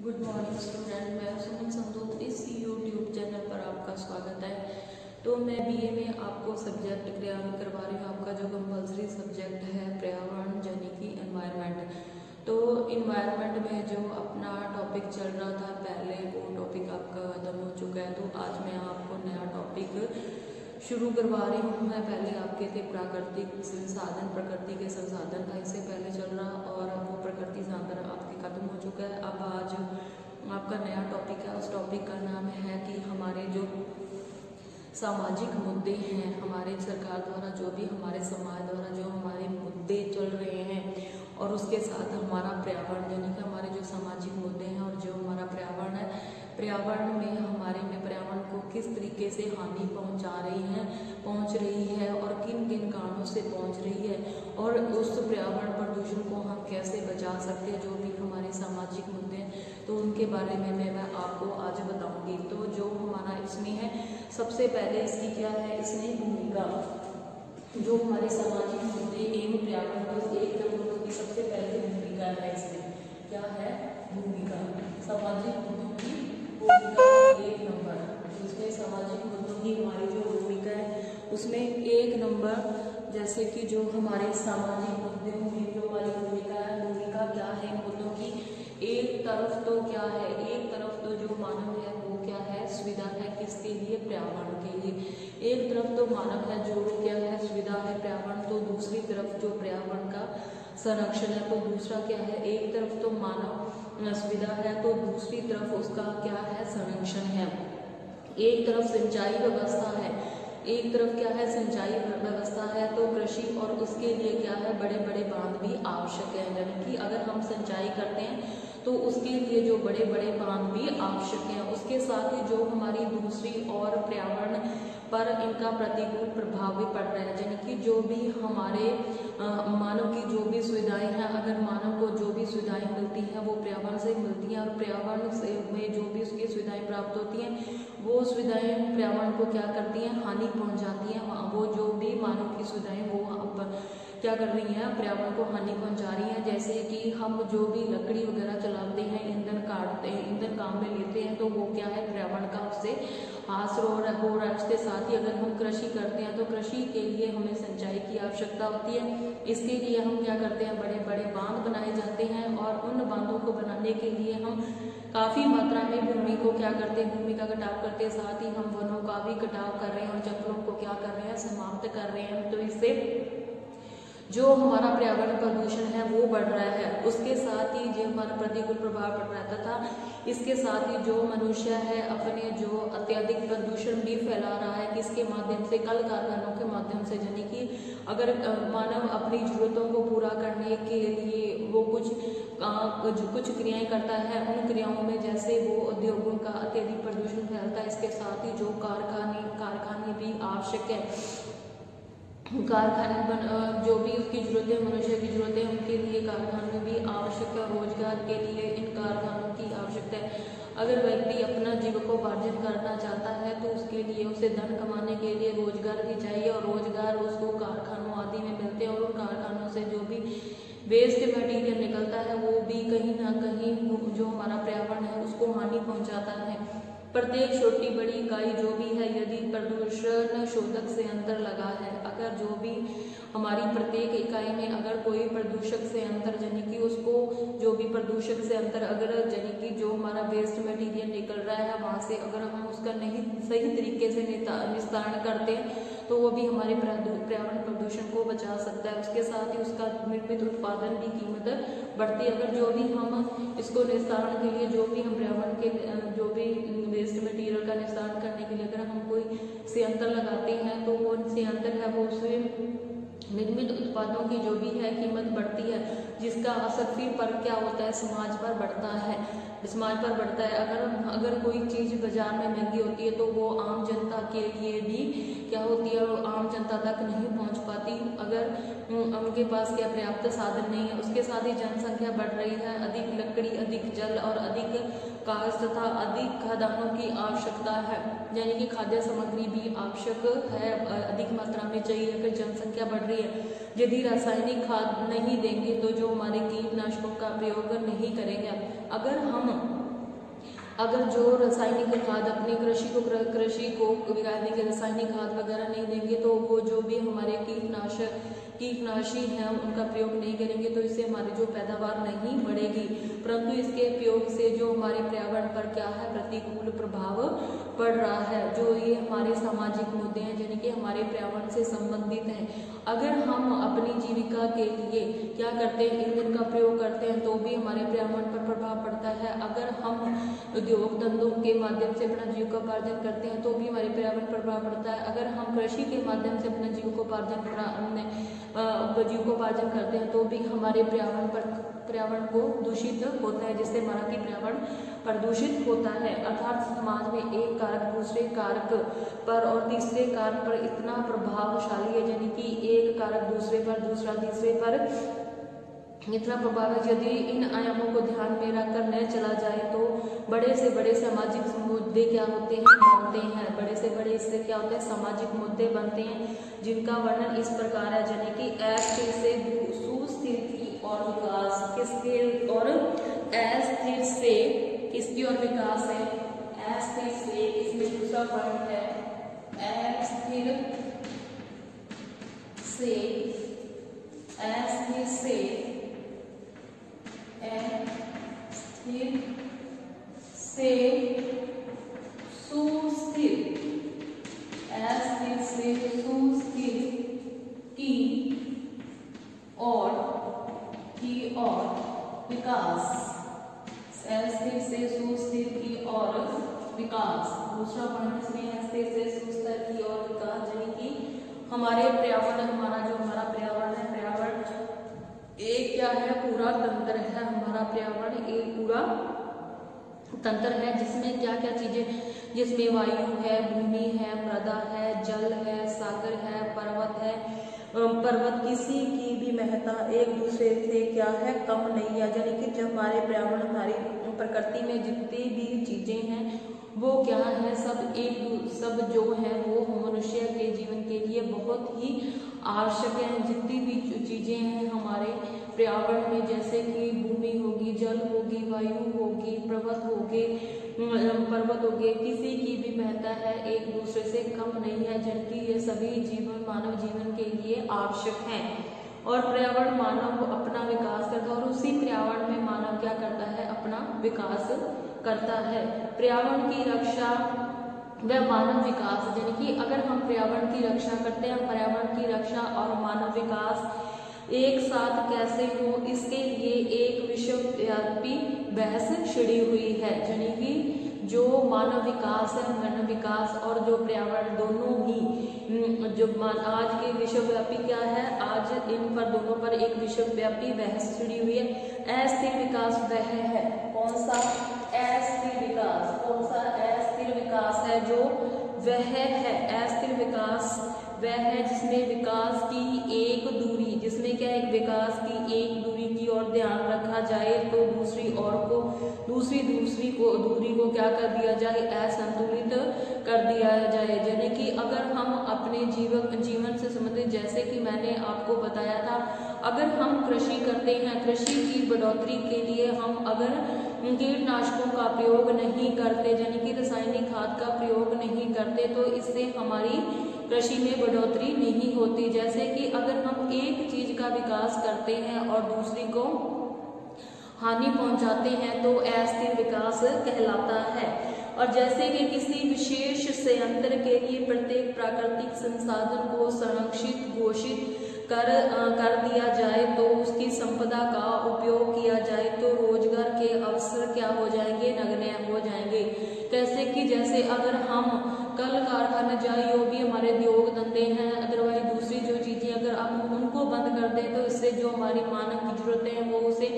Good morning student, मैं सुमन संधू। इस YouTube channel पर आपका स्वागत है। तो मैं बीए में आपको सब्जेक्ट क्रियान्वित करवा रही हूँ। आपका जो कंपल्सरी सब्जेक्ट है पर्यावरण यानी कि एनवायरनमेंट। तो इन्वायरमेंट में जो अपना टॉपिक चल रहा था पहले, वो टॉपिक आपका खत्म हो चुका है। तो आज मैं आपको नया टॉपिक शुरू करवा रही हूँ। मैं पहले आपके थे प्राकृतिक संसाधन, प्रकृति के संसाधन था इससे पहले चल रहा, और वो प्रकृति संसाधन आपके खत्म हो चुका है। अब आज आपका नया टॉपिक है। उस टॉपिक का नाम है कि हमारे जो सामाजिक मुद्दे हैं, हमारे सरकार द्वारा जो भी हमारे समाज द्वारा जो हमारे मुद्दे चल रहे हैं, और उसके साथ हमारा पर्यावरण यानी कि हमारे जो सामाजिक मुद्दे हैं और जो हमारा पर्यावरण है, पर्यावरण में हमारे में पर्यावरण को किस तरीके से हानि पहुंच रही है और किन किन कारणों से पहुंच रही है, और उस पर्यावरण प्रदूषण को हम कैसे बचा सकते हैं, जो भी हमारे सामाजिक मुद्दे हैं, तो उनके बारे में मैं आपको आज बताऊंगी। तो जो हमारा इसमें है, सबसे पहले इसकी क्या है, इसमें भूमिका, जो हमारे सामाजिक मुद्दे एवं पर्यावरण को एक नंबर की सबसे पहले भूमिका है। इसमें क्या है, भूमिका, सामाजिक मुद्दों की भूमिका एक नंबर। इसमें सामाजिक मुद्दों की हमारी जो भूमिका है उसमें एक नंबर, जैसे कि जो हमारे सामाजिक मुद्दे होंगे, जो हमारी भूमिका क्या है मुद्दों की। एक तरफ तो क्या है, एक तरफ तो जो मानव है वो क्या है, सुविधा है किसके लिए, पर्यावरण के लिए। एक तरफ तो मानव है जो क्या है, सुविधा है पर्यावरण, तो दूसरी तरफ जो पर्यावरण का संरक्षण है, तो दूसरा क्या है, एक तरफ तो मानव सुविधा है तो दूसरी तरफ उसका क्या है, संरक्षण है। एक तरफ सिंचाई व्यवस्था है, एक तरफ क्या है, सिंचाई व्यवस्था है, तो कृषि और उसके लिए क्या है, बड़े बड़े बांध भी आवश्यक है। यानी कि अगर हम सिंचाई करते हैं तो उसके लिए जो बड़े बड़े बांध भी आवश्यक हैं। उसके साथ ही जो हमारी दूसरी और पर्यावरण पर इनका प्रतिकूल प्रभाव भी पड़ रहा है। यानी कि जो भी हमारे मानव की जो भी सुविधाएं हैं, अगर मानव को जो भी सुविधाएं मिलती हैं वो पर्यावरण से मिलती हैं, और पर्यावरण से में जो भी उसकी सुविधाएं प्राप्त होती हैं वो सुविधाएं पर्यावरण को क्या करती हैं, हानि पहुंचाती हैं। वो जो भी मानव की सुविधाएं वो क्या कर रही हैं, पर्यावरण को हानि पहुंचा रही हैं। जैसे कि हम जो भी लकड़ी वगैरह चलाते हैं, ईंधन काटते हैं, ईंधन काम में लेते हैं, तो वो क्या है, पर्यावरण का उससे हास हो रहा है। इसके साथ ही अगर हम कृषि करते हैं तो कृषि के लिए हमें सिंचाई की आवश्यकता होती है। इसके लिए हम क्या करते हैं, बड़े बड़े बांध बनाए जाते हैं, और उन बांधों को बनाने के लिए हम काफी मात्रा में भूमि को क्या करते हैं, भूमि का कटाव करते हैं। साथ ही हम वनों का भी कटाव कर रहे हैं और जंगलों को क्या कर रहे हैं, समाप्त कर रहे हैं। तो इससे जो हमारा पर्यावरण प्रदूषण है वो बढ़ रहा है। उसके साथ ही जो हमारा प्रतिकूल प्रभाव पड़ रहा था, इसके साथ ही जो मनुष्य है अपने जो अत्यधिक प्रदूषण भी फैला रहा है, किसके माध्यम से, कल कारखानों के माध्यम से। यानी कि अगर मानव अपनी जरूरतों को पूरा करने के लिए वो कुछ क्रियाएं करता है, उन क्रियाओं में जैसे वो उद्योगों का अत्यधिक प्रदूषण फैलता है। इसके साथ ही जो कारखाने भी आवश्यक है, कारखाने जो भी उसकी जरूरतें, मनुष्य की जरूरतें, उनके लिए कारखाने भी आवश्यक है। रोजगार के लिए इन कारखानों की आवश्यकता है। अगर व्यक्ति अपना जीविकोपार्जन करना चाहता है तो उसके लिए उसे धन कमाने के लिए रोजगार भी चाहिए, और रोजगार उसको कारखानों आदि में मिलते हैं, और उन कारखानों से जो भी वेस्ट मटेरियल निकलता है वो भी कहीं ना कहीं जो हमारा पर्यावरण है उसको हानि पहुंचाता है। प्रत्येक छोटी बड़ी इकाई जो भी है, यदि प्रदूषण शोधक से अंतर लगा है, अगर जो भी हमारी प्रत्येक इकाई में अगर कोई प्रदूषक से अंतर, यानी कि उसको जो भी प्रदूषक से अंतर, अगर यानी कि जो हमारा वेस्ट मटेरियल निकल रहा है वहां से अगर हम उसका नहीं सही तरीके से निस्तारण करते हैं तो वो भी हमारे पर्यावरण प्रदूषण को बचा सकता है। उसके साथ ही उसका निर्मित उत्पादन की कीमत बढ़ती है। अगर जो भी हम इसको निस्तारण के लिए, जो भी हम पर्यावरण के जो भी वेस्ट मटेरियल का निस्तारण करने के लिए अगर हम कोई संयंत्र लगाते हैं तो वो संयंत्र है वो उससे निर्मित उत्पादों की जो भी है कीमत बढ़ती है, जिसका असर फिर पर क्या होता है, समाज पर बढ़ता है। अगर कोई चीज बाजार में महंगी होती है तो वो आम जनता के लिए भी क्या होती है, आम जनता तक नहीं पहुंच पाती, अगर उनके पास क्या पर्याप्त साधन नहीं है। उसके साथ ही जनसंख्या बढ़ रही है, अधिक लकड़ी, अधिक जल और अधिक कागज तथा अधिक खदानों की आवश्यकता है। यानी कि खाद्य सामग्री भी आवश्यक है, अधिक मात्रा में चाहिए। अगर जनसंख्या बढ़ रही है, यदि रासायनिक खाद नहीं देंगे तो जो हमारे कीटनाशकों का प्रयोग नहीं करेंगे, अगर हम अगर जो रासायनिक खाद अपनी कृषि को बिगाड़ने के रासायनिक खाद वगैरह नहीं देंगे, तो वो जो भी हमारे कीटनाशी हैं उनका प्रयोग नहीं करेंगे, तो इससे हमारी जो पैदावार नहीं बढ़ेगी, परंतु इसके प्रयोग से जो हमारे पर्यावरण पर क्या है प्रतिकूल प्रभाव पड़ रहा है। जो ये हमारे सामाजिक मुद्दे हैं यानी कि हमारे पर्यावरण से संबंधित हैं, अगर हम अपनी जीविका के लिए क्या करते हैं, ईंधन का प्रयोग करते हैं, तो भी हमारे पर्यावरण पर प्रभाव पड़ता है। अगर हम उद्योग धंधों के माध्यम से अपना जीविकोपार्जन करते हैं, तो भी हमारे पर्यावरण पर प्रभाव पड़ता है। अगर हम कृषि के माध्यम से अपना जीविकोपार्जन करते हैं, तो भी हमारे पर्यावरण को दूषित होता है, जिससे हमारा की पर्यावरण प्रदूषित होता है। अर्थात समाज में एक कारक दूसरे कारक पर और तीसरे कारक पर इतना प्रभावशाली है, यानी कि एक कारक दूसरे पर, दूसरा तीसरे पर इतना प्रभाव है। यदि इन आयामों को ध्यान में रखकर न चला जाए, तो बड़े से बड़े सामाजिक मुद्दे क्या होते हैं, बनते हैं। बड़े से बड़े इससे क्या होते हैं, सामाजिक मुद्दे बनते हैं, जिनका वर्णन इस प्रकार है, यानी कि अस्थिर से सुस्थिति और विकास, किसके और अस्थिर से किसकी और विकास है, अस्थिर से, इसमें दूसरा पॉइंट है, अस्थिर से, अस्थिर से, अस्थिर से सुस्थिर, अस्थिर से सुस्थिर की और विकास, अस्थिर से सुस्थिर की और विकास। दूसरा पॉइंट इसमें अस्थिर से सुस्थिर की और विकास, यानी कि हमारे पर्यावरण, हमारा पर्यावरण है, पर्यावरण एक क्या है, पूरा तंत्र है। हमारा पर्यावरण एक पूरा तंत्र है, जिसमें क्या क्या चीजें, जिसमें वायु है, भूमि है, मृदा है, जल है, सागर है, पर्वत है। पर्वत किसी की भी महत्ता एक दूसरे से क्या है, कम नहीं है, यानी कि जब हमारे पर्यावरण, हमारी प्रकृति में जितनी भी चीजें हैं वो क्या है, सब जो है वो मनुष्य के जीवन के लिए बहुत ही आवश्यक है। जितनी भी चीजें हैं हमारे पर्यावरण में, जैसे कि भूमि होगी, जल होगी, वायु होगी, पर्वत हो गए, किसी की भी महत्ता है एक दूसरे से कम नहीं है, जबकि ये सभी जीवन मानव जीवन के लिए आवश्यक हैं। और पर्यावरण मानव अपना विकास करता है, और उसी पर्यावरण में मानव क्या करता है, अपना विकास करता है। पर्यावरण की रक्षा व मानव विकास, यानी कि अगर हम पर्यावरण की रक्षा करते हैं, पर्यावरण की रक्षा और मानव विकास एक साथ कैसे हो, इसके लिए एक विश्वव्यापी बहस छिड़ी हुई है, यानी कि जो मानव विकास है, मानव विकास और जो पर्यावरण दोनों ही जो आज के विश्वव्यापी क्या है, आज इन पर दोनों पर एक विश्वव्यापी बहस छिड़ी हुई है। अस्थिर विकास वह है, कौन सा अस्थिर विकास, कौन सा अस्थिर विकास है, जो वह है अस्थिर विकास वह है जिसमें विकास की एक दूरी, जिसमें क्या एक विकास की एक दूरी की ओर ध्यान रखा जाए, तो दूसरी दूरी को क्या कर दिया जाए, असंतुलित कर दिया जाए। यानी कि अगर हम अपने जीवन से संबंधित, जैसे कि मैंने आपको बताया था, अगर हम कृषि करते हैं, कृषि की बढ़ोतरी के लिए हम अगर कीटनाशकों का प्रयोग नहीं करते, यानी कि रासायनिक खाद का प्रयोग नहीं करते, तो इससे हमारी कृषि में बढ़ोतरी नहीं होती। जैसे कि अगर हम एक चीज का विकास करते हैं और दूसरी को हानि पहुंचाते हैं, तो अस्थिर विकास कहलाता है। और जैसे कि किसी विशेष संयंत्र के लिए प्रत्येक प्राकृतिक संसाधन को संरक्षित घोषित कर दिया जाए, तो उसकी संपदा का उपयोग किया जाए, तो रोजगार के अवसर क्या हो जाएंगे, नगण्य हो जाएंगे। कैसे कि जैसे अगर हम कल कारखाना जाए, जो भी हमारे उद्योग धंधे हैं, अदरवाइज दूसरी जो चीजें अगर हम उनको बंद कर दें, तो इससे जो हमारी मानव की जरूरतें हैं वो उसे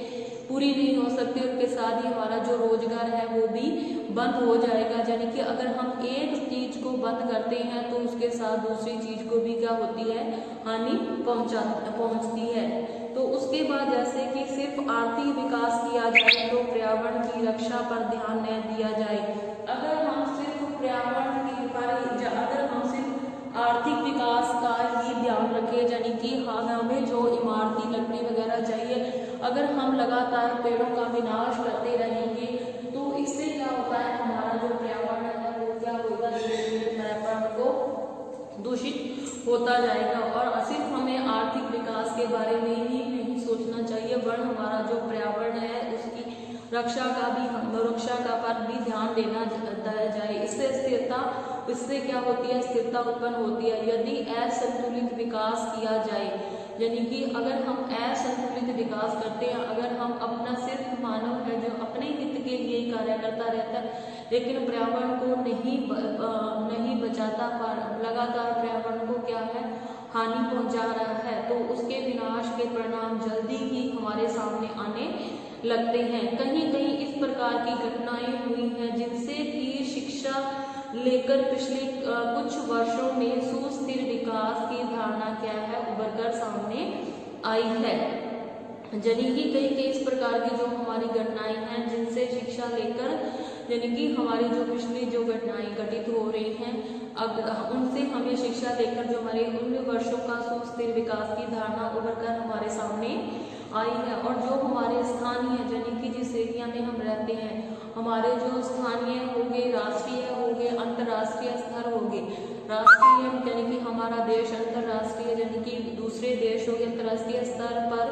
पूरी नहीं हो सकती, उसके साथ ही हमारा जो रोजगार है वो भी बंद हो जाएगा। यानी कि अगर हम एक चीज को बंद करते हैं, तो उसके साथ दूसरी चीज को भी क्या होती है, हानि पहुंचती है। तो उसके बाद जैसे कि सिर्फ आर्थिक विकास किया जाए, तो पर्यावरण की रक्षा पर ध्यान न दिया जाए। अगर हम सिर्फ पर्यावरण अगर हम सिर्फ आर्थिक विकास का ही ध्यान रखें, यानी कि हमें जो इमारती लकड़ी वगैरह चाहिए, अगर हम लगातार पेड़ों का विनाश करते रहेंगे, तो इससे क्या होता है, हमारा जो पर्यावरण है वो क्या होगा, धीरे धीरे पर्यावरण को दूषित होता जाएगा। और सिर्फ हमें आर्थिक विकास के बारे में ही नहीं सोचना चाहिए, वरन हमारा जो पर्यावरण है उसकी रक्षा का पर भी ध्यान देना जाए। इससे क्या होती है, स्थिरता उत्पन्न होती है। यदि असंतुलित विकास किया जाए, यानी कि अगर हम असंतुलित विकास करते हैं, अगर हम अपना सिर्फ मानव है जो अपने हित के लिए कार्य करता रहता है लेकिन पर्यावरण को नहीं बचाता, लगातार पर्यावरण को क्या है, हानि पहुंचा रहा है, तो उसके विनाश के परिणाम जल्दी ही हमारे सामने आने लगते हैं। कहीं कहीं इस प्रकार की घटनाएं हुई हैं जिनसे कि शिक्षा लेकर पिछले कुछ वर्षों में सुस्थिर विकास की धारणा क्या है, उभर कर सामने आई है। यानी कि कई इस प्रकार की जो हमारी घटनाएं हैं जिनसे शिक्षा लेकर, यानी कि हमारी जो पिछली जो घटनाएं घटित हो रही हैं, अब उनसे हमें शिक्षा लेकर जो हमारे उन वर्षों का सुस्थिर विकास की धारणा उभर कर हमारे सामने आई है। और जो हमारे स्थानीय, यानी कि जिस एरिया में हम रहते हैं, हमारे जो स्थानीय हो गए, राष्ट्रीय हो गए, अंतर्राष्ट्रीय स्तर हो गए। राष्ट्रीय यानी कि हमारा देश, अंतर्राष्ट्रीय यानी कि दूसरे देश हो गए। अंतर्राष्ट्रीय स्तर पर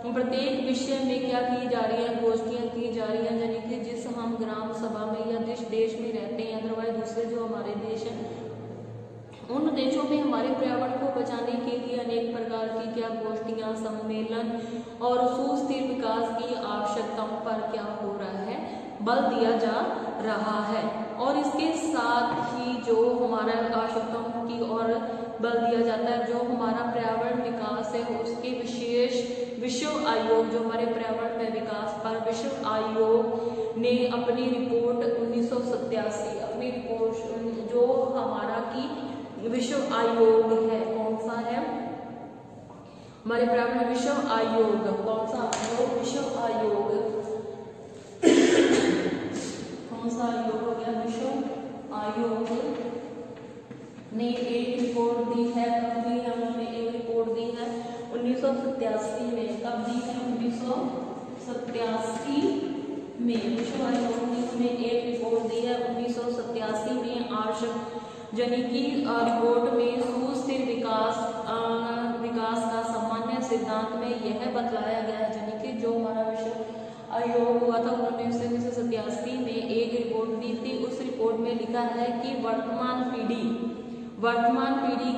प्रत्येक विषय में क्या की जा रही है, गोष्ठियां की जा रही है, यानी कि जिस हम ग्राम सभा में या जिस देश में रहते हैं, अदरवाइज दूसरे जो हमारे देश हैं उन देशों में हमारे पर्यावरण को बचाने के लिए अनेक प्रकार की क्या गोष्ठियां, सम्मेलन और सुस्थिर विकास की आवश्यकताओं पर क्या हो रहा है, बल दिया जा रहा है। और इसके साथ ही जो हमारा आवश्यकताओं की और बल दिया जाता है, जो हमारा पर्यावरण विकास है उसके विशेष विश्व आयोग, जो हमारे पर्यावरण में विकास पर विश्व आयोग ने अपनी रिपोर्ट 1987, अपनी रिपोर्ट जो हमारा की विश्व आयोग है, कौन सा है हमारे पर्यावरण विश्व आयोग, कौन सा विश्व आयोग, कौन सा आयोग हो गया, विश्व आयोग ने एक रिपोर्ट दी है। कब दी है उन्होंने एक रिपोर्ट दी है 1987 में। कब दी है, 1987 में विश्व आयोग ने उन्हें एक रिपोर्ट दी है 1987 में। यानी कि रिपोर्ट में सुस्थिर विकास का सामान्य सिद्धांत में यह बतलाया गया है, यानी कि जो हमारा विश्व आयोग हुआ था उन्होंने 1987 में एक रिपोर्ट दी थी। उस रिपोर्ट में लिखा है कि वर्तमान पीढ़ी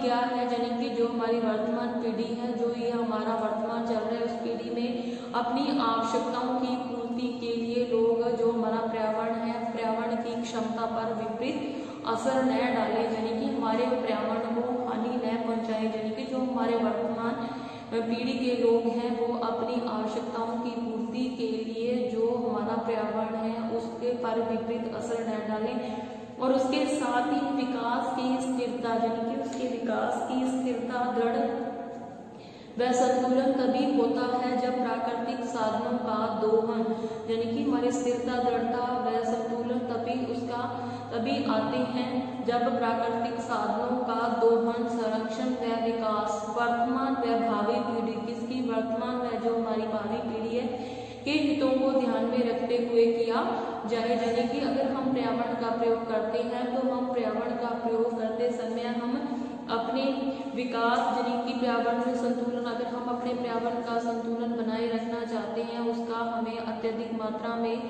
क्या है, यानी कि जो हमारी वर्तमान पीढ़ी है, जो ये हमारा वर्तमान चल रहा है, उस पीढ़ी में अपनी आवश्यकताओं की पूर्ति के लिए लोग जो हमारा पर्यावरण है, पर्यावरण की क्षमता पर विपरीत असर न डाले, यानी कि हमारे पर्यावरण को हानि न पहुंचाए। यानी कि जो हमारे वर्तमान पीढ़ी के लोग हैं वो अपनी आवश्यकताओं की पूर्ति के लिए जो हमारा पर्यावरण है उसके पर विपरीत असर न डालें। और उसके साथ ही विकास की स्थिरता, यानी कि उसके विकास की स्थिरता, दृढ़ वह संतुलन तभी होता है जब प्राकृतिक साधनों का दोहन, यानी कि हमारी स्थिरता, दृढ़ता व संतुलन तभी आते हैं जब प्राकृतिक साधनों का दोहन, संरक्षण व विकास वर्तमान व भावी पीढ़ी, किसकी वर्तमान व जो हमारी भावी पीढ़ी है के हितों को ध्यान में रखते हुए किया जाए। यानी कि अगर हम पर्यावरण का प्रयोग करते हैं तो हम पर्यावरण का प्रयोग करते समय हम अपने विकास, यानी कि पर्यावरण में संतुलन, अगर हम अपने पर्यावरण का संतुलन बनाए रखना चाहते हैं, उसका हमें अत्यधिक मात्रा में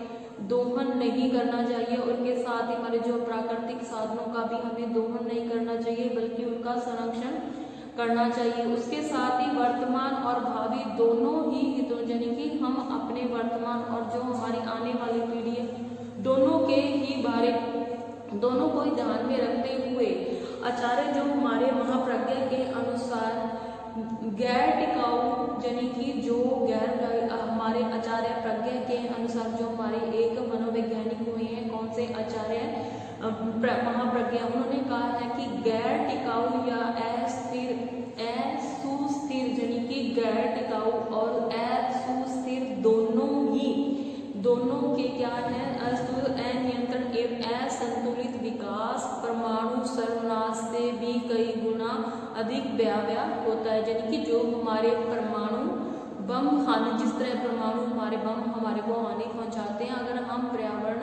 दोहन नहीं करना चाहिए। उनके साथ ही हमारे जो प्राकृतिक साधनों का भी हमें दोहन नहीं करना चाहिए, बल्कि उनका संरक्षण करना चाहिए। उसके साथ ही वर्तमान और भावी दोनों ही हितों, यानी कि हम अपने वर्तमान और जो हमारी आने वाली पीढ़ी है दोनों के ही बारे, दोनों को ध्यान में रखते हुए आचार्य जो हमारे महाप्रज्ञा के अनुसार गैर टिकाऊ, यानी कि जो हमारे आचार्य प्रज्ञा के अनुसार जो हमारे एक मनोवैज्ञानिक हुए हैं, कौन से आचार्य महाप्रज्ञा, उन्होंने कहा है कि गैर टिकाऊ या सुस्थिर, यानी कि गैर टिकाऊ और असुस्थिर दोनों के क्या है, अनियंत्रण एवं असंतुलित विकास परमाणु सर्वनाश से भी कई गुना अधिक भयावह होता है। यानी कि जो हमारे परमाणु बम हानि, जिस तरह परमाणु हमारे बम हमारे को हानि पहुंचाते हैं, अगर हम पर्यावरण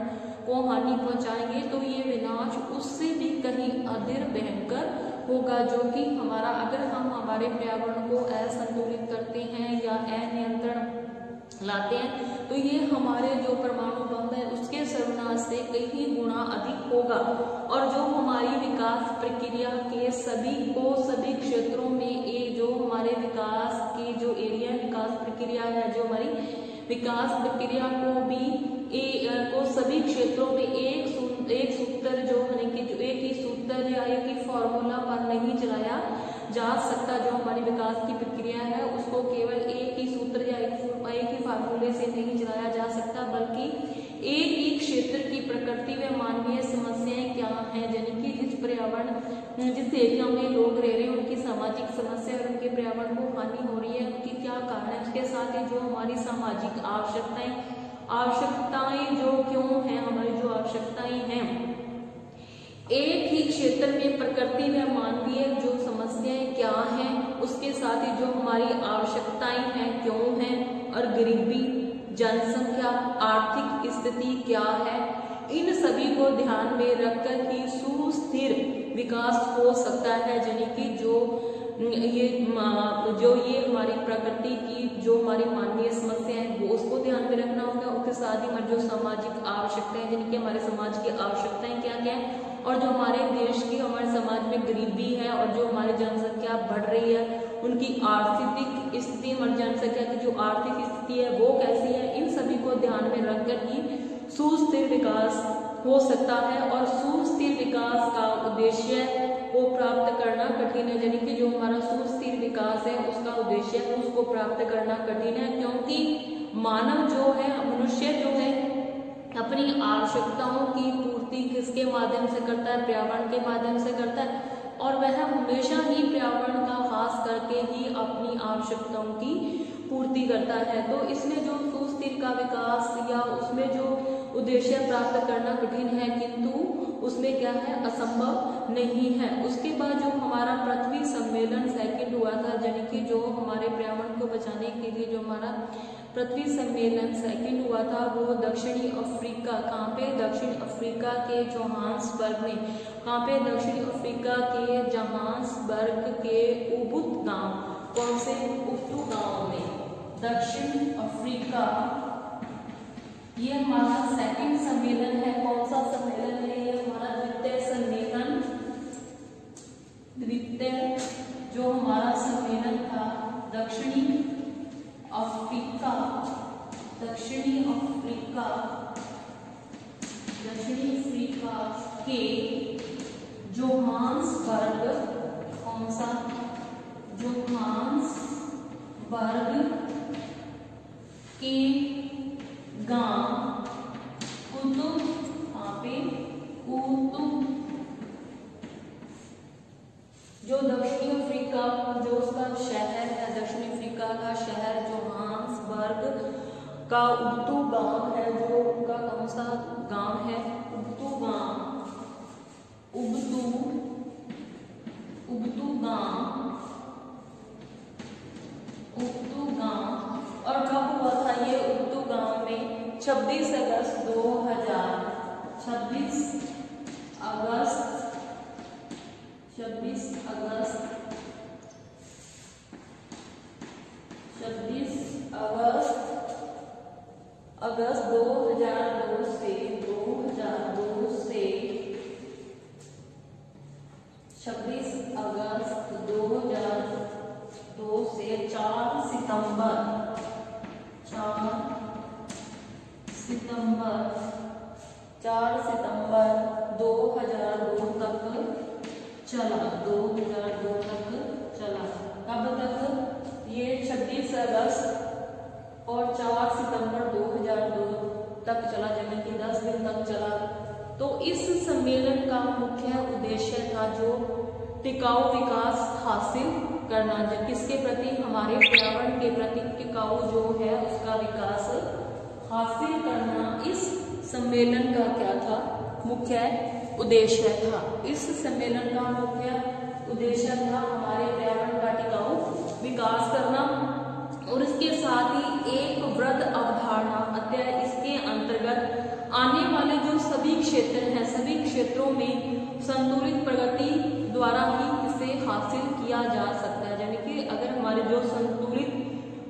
को हानि पहुंचाएंगे तो ये विनाश उससे भी कहीं अधिक भयंकर होगा, जो कि हमारा अगर हम हमारे पर्यावरण को असंतुलित करते हैं या अनियंत्रण लाते हैं तो ये हमारे जो परमाणु बम है उसके सर्वनाश से कई गुना अधिक होगा। और जो हमारी विकास प्रक्रिया के सभी क्षेत्रों में एक जो हमारे विकास के जो एरिया विकास प्रक्रिया है, जो हमारी विकास प्रक्रिया को भी सभी क्षेत्रों में एक सूत्र जो है कि जो एक ही सूत्र या एक ही फॉर्मूला पर नहीं चलाया जा सकता। जो हमारी विकास की प्रक्रिया है उसको केवल एक ही सूत्र या एक ही फार्मूले से नहीं चलाया जा सकता, बल्कि एक ही क्षेत्र की प्रकृति व मानवीय समस्याएं क्या हैं, यानी कि जिस पर्यावरण जिस एरिया में लोग रह रहे हैं उनकी सामाजिक समस्या और उनके पर्यावरण को हानि हो रही है, उनकी क्या कारण है। उसके साथ ही जो हमारी सामाजिक आवश्यकताएं जो क्यों हैं, हमारी जो आवश्यकताएं हैं एक ही क्षेत्र में प्रकृति व मानवीय जो समस्याएं क्या हैं, उसके साथ ही जो हमारी आवश्यकताएं हैं क्यों हैं, और गरीबी, जनसंख्या, आर्थिक स्थिति क्या है, इन सभी को ध्यान में रखकर ही सुस्थिर विकास हो सकता है। यानी कि जो ये हमारी प्रकृति की जो हमारी मानवीय समस्या है वो उसको ध्यान में रखना होगा। उसके साथ ही हमारी जो सामाजिक आवश्यकताएं, यानी कि हमारे समाज की आवश्यकताएं क्या क्या है, और जो हमारे देश की हमारे समाज में गरीबी है और जो हमारी जनसंख्या बढ़ रही है उनकी आर्थिक स्थिति, हमारी जनसंख्या की जो आर्थिक स्थिति है वो कैसी है, इन सभी को ध्यान में रखकर ही सुस्थिर विकास हो सकता है। और सुस्थिर विकास का उद्देश्य को प्राप्त करना कठिन है, यानी कि जो हमारा सुस्थिर विकास है उसका उद्देश्य है उसको प्राप्त करना कठिन है, क्योंकि मानव जो है, मनुष्य जो है अपनी आवश्यकताओं की पूर्ति किसके माध्यम से करता है, पर्यावरण के माध्यम से करता है, और वह हमेशा ही पर्यावरण का हास करके ही अपनी आवश्यकताओं की पूर्ति करता है। तो इसमें जो सुस्थिर का विकास या उसमें जो उद्देश्य प्राप्त करना कठिन है, किंतु उसमें क्या है, असंभव नहीं है। उसके बाद जो हमारा पृथ्वी सम्मेलन सेकंड हुआ था, यानी कि जो हमारे पर्यावरण को बचाने के लिए जो हमारा पृथ्वी सम्मेलन सेकंड हुआ था वो दक्षिणी अफ्रीका, कहाँ पे, दक्षिण अफ्रीका के जोहान्सबर्ग में, कहाँ पे, दक्षिण अफ्रीका के जोहान्सबर्ग के उबुत गांव, कौन से, उबुतू गांव में, दक्षिण अफ्रीका। ये हमारा सेकंड सम्मेलन है। कौन सा सम्मेलन है, ये हमारा द्वितीय सम्मेलन, द्वितीय जो हमारा सम्मेलन था दक्षिणी अफ्रीका, दक्षिणी अफ्रीका के जोहान्सबर्ग, कौन सा, जोहान्सबर्ग के गांव कुतुब, वहां पे कुतुब, जो दक्षिणी अफ्रीका जो उसका शहर है, दक्षिणी अफ्रीका का शहर जोहान्सबर्ग का उबतू गांव है, जो उनका कौन सा गांव है, उबतू गांव, उबतू गांव, उबतू गांव। और कब हुआ था ये उबतू गांव में, 26 अगस्त 2000, 26 अगस्त 2002 से 26 अगस्त 2002 से 4 सितंबर 2002 तक चला, 2002 तक चला। कब तक, ये 26 अगस्त और 4 सितंबर 2002 तक चला, यानी कि 10 दिन तक चला। तो इस सम्मेलन का मुख्य उद्देश्य था जो टिकाऊ विकास हासिल करना, किसके प्रति, हमारे पर्यावरण के प्रति टिकाऊ जो है उसका विकास हासिल करना। इस सम्मेलन का क्या था, मुख्य उद्देश्य था। इस सम्मेलन का मुख्य उद्देश्य था हमारे पर्यावरण का टिकाऊ विकास करना, और इसके साथ ही एक वृहद अवधारणा अध्याय, इसके अंतर्गत आने वाले जो क्षेत्र हैं सभी क्षेत्रों में संतुलित प्रगति द्वारा ही इसे हासिल किया जा सकता है। यानी कि अगर हमारी जो संतुलित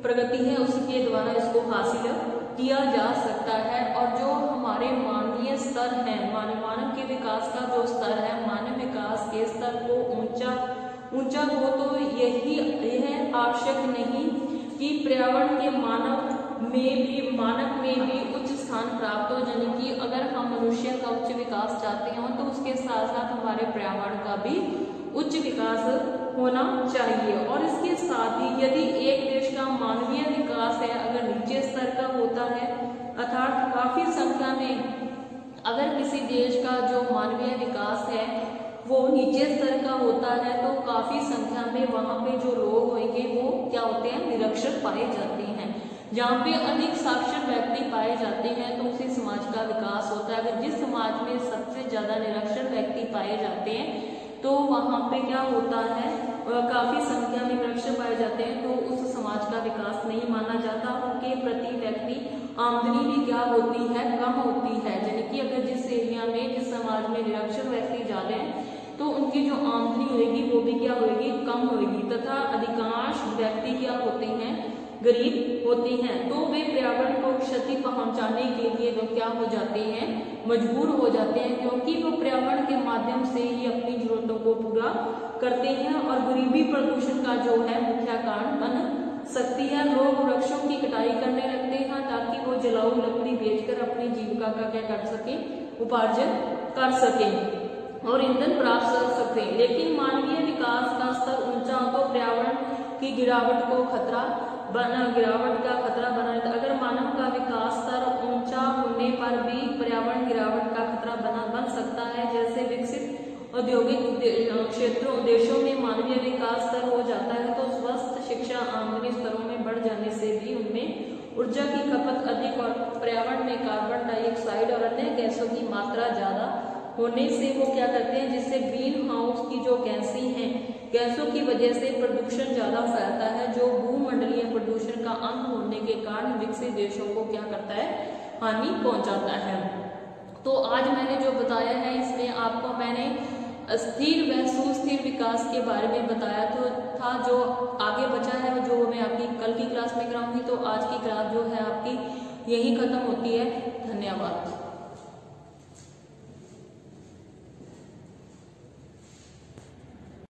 प्रगति है उसके द्वारा इसको हासिल किया जा सकता है। और जो हमारे मानवीय स्तर है, मानव के विकास का जो स्तर है, मानव विकास के स्तर को ऊंचा हो तो यह आवश्यक नहीं कि पर्यावरण के मानव में भी उच्च स्थान प्राप्त हो। यानी कि अगर हम मनुष्य का उच्च विकास चाहते हैं तो उसके साथ साथ हमारे पर्यावरण का भी उच्च विकास होना चाहिए। और इसके साथ ही यदि एक देश का मानवीय विकास है अगर नीचे स्तर का होता है, अर्थात काफी संख्या में अगर किसी देश का जो मानवीय विकास है वो नीचे स्तर का होता है तो काफी संख्या में वहां पे जो लोग होंगे वो क्या होते हैं, निरक्षर पाए जाते हैं। जहाँ पे अधिक साक्षर व्यक्ति पाए जाते हैं तो उसी समाज का विकास होता है। अगर जिस समाज में सबसे ज्यादा निरक्षर व्यक्ति पाए जाते हैं तो वहां पे क्या होता है, काफी संख्या में निरक्षर पाए जाते हैं तो उस समाज का विकास नहीं माना जाता। उनके प्रति व्यक्ति आमदनी भी क्या होती है, कम होती है। यानी कि अगर जिस एरिया में जिस समाज में निरक्षर व्यक्ति ज्यादा हैं तो उनकी जो आमदनी होगी वो भी क्या होगी, कम होगी। तथा अधिकांश व्यक्ति क्या होते हैं, गरीब होते हैं तो वे पर्यावरण को क्षति पहुंचाने के लिए वो क्या हो जाते हैं, मजबूर हो जाते हैं, क्योंकि वो पर्यावरण के माध्यम से ही अपनी जरूरतों को पूरा करते हैं। और गरीबी प्रदूषण का जो है मुख्य कारण बन सकती है। लोग वृक्षों की कटाई करने लगते हैं ताकि वो जलाऊ लकड़ी बेचकर अपनी जीविका का क्या कर सके, उपार्जन कर सके और ईंधन प्राप्त कर सकते हैं। लेकिन मानवीय विकास का स्तर ऊंचा हो तो पर्यावरण की गिरावट का खतरा बना रहता है। अगर मानव का विकास स्तर ऊंचा होने पर भी पर्यावरण गिरावट का खतरा बन सकता है। जैसे विकसित औद्योगिक देशों में मानवीय विकास स्तर हो जाता है तो स्वस्थ शिक्षा आमदनी स्तरों में बढ़ जाने से भी उनमें ऊर्जा की खपत अधिक और पर्यावरण में कार्बन डाइऑक्साइड और अन्य गैसों की मात्रा ज्यादा होने से वो क्या करते हैं, जिससे ग्रीन हाउस की जो गैसों की वजह से प्रदूषण ज्यादा फैलता है, जो भूमंडलीय प्रदूषण का अंत होने के कारण विकसित देशों को क्या करता है, हानि पहुंचाता है। तो आज मैंने जो बताया है इसमें आपको मैंने स्थिर व सुस्थिर विकास के बारे में बताया था। जो आगे बचा है जो मैं आपकी कल की क्लास में कराऊंगी। तो आज की क्लास जो है आपकी यही खत्म होती है। धन्यवाद।